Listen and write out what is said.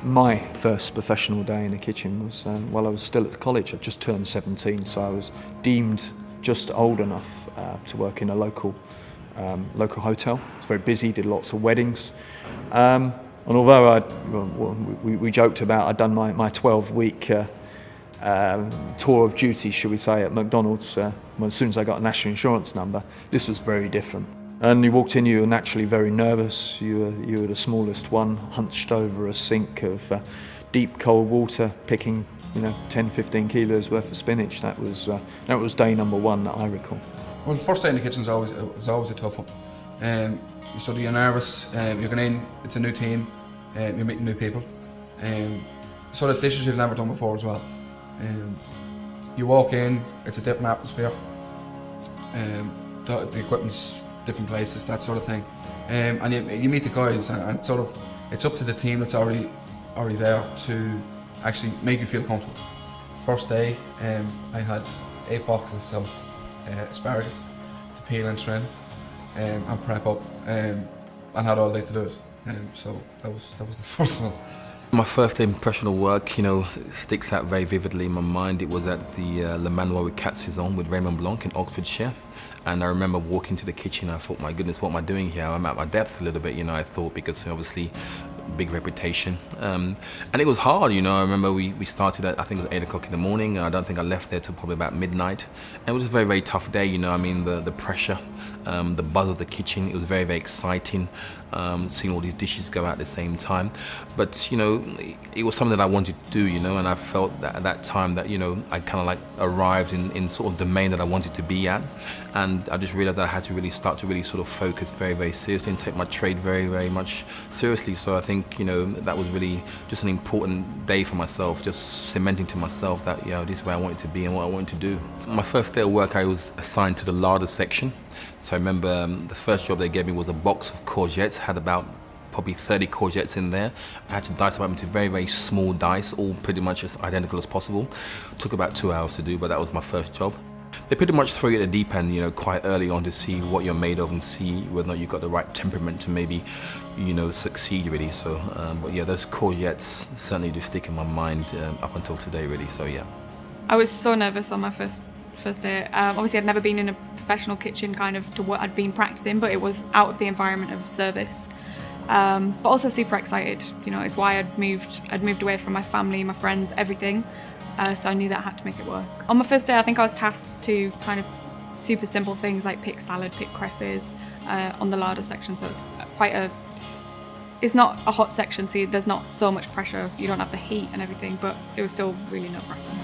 My first professional day in the kitchen was while I was still at college. I just turned 17, so I was deemed just old enough to work in a local hotel. It was very busy, did lots of weddings. And although we joked about I'd done my 12-week tour of duty, shall we say, at McDonald's as soon as I got a national insurance number, this was very different. And you walked in, you were naturally very nervous. You were the smallest one, hunched over a sink of deep cold water, picking 10, 15 kilos worth of spinach. That was day number one that I recall. Well, the first day in the kitchen was always a tough one. So you're nervous, you're going in, it's a new team, you're meeting new people. So the dishes you've never done before as well. You walk in, it's a different atmosphere. The equipment's different places, that sort of thing. And you meet the guys, and it's up to the team that's already there to actually make you feel comfortable. First day, I had 8 boxes of asparagus to peel and trim and prep up, and had all day to do it. So that was the first one. My first impression of work, sticks out very vividly in my mind. It was at the Le Manoir with Cat Saison with Raymond Blanc in Oxfordshire. And I remember walking to the kitchen, I thought, my goodness, what am I doing here? I'm at my depth a little bit, I thought, because obviously big reputation. And it was hard, I remember we started at, I think it was 8 o'clock in the morning. I don't think I left there till probably about midnight. And it was a very, very tough day, the pressure, the buzz of the kitchen. It was very, very exciting, seeing all these dishes go out at the same time. But, it was something that I wanted to do, and I felt that at that time that, I kind of like arrived in sort of domain that I wanted to be at. And I just realized that I had to really start to really sort of focus very, very seriously and take my trade very, very much seriously. So I think, that was really just an important day for myself, just cementing to myself that, this is where I wanted to be and what I wanted to do. My first day of work, I was assigned to the larder section. So I remember the first job they gave me was a box of courgettes, had about probably 30 courgettes in there. I had to dice them up into very, very small dice, all pretty much as identical as possible. It took about 2 hours to do, but that was my first job. They pretty much throw you at the deep end, quite early on to see what you're made of and see whether or not you've got the right temperament to maybe, succeed really. So, but yeah, those courgettes certainly do stick in my mind up until today really, so yeah. I was so nervous on my first day. Obviously I'd never been in a professional kitchen kind of to what I'd been practicing, but it was out of the environment of service. But also super excited, it's why I'd moved away from my family, my friends, everything. So I knew that I had to make it work. On my first day, I think I was tasked to kind of super simple things like pick salad, pick cresses on the larder section. So it's it's not a hot section, so there's not so much pressure. You don't have the heat and everything, but it was still really nerve-wracking.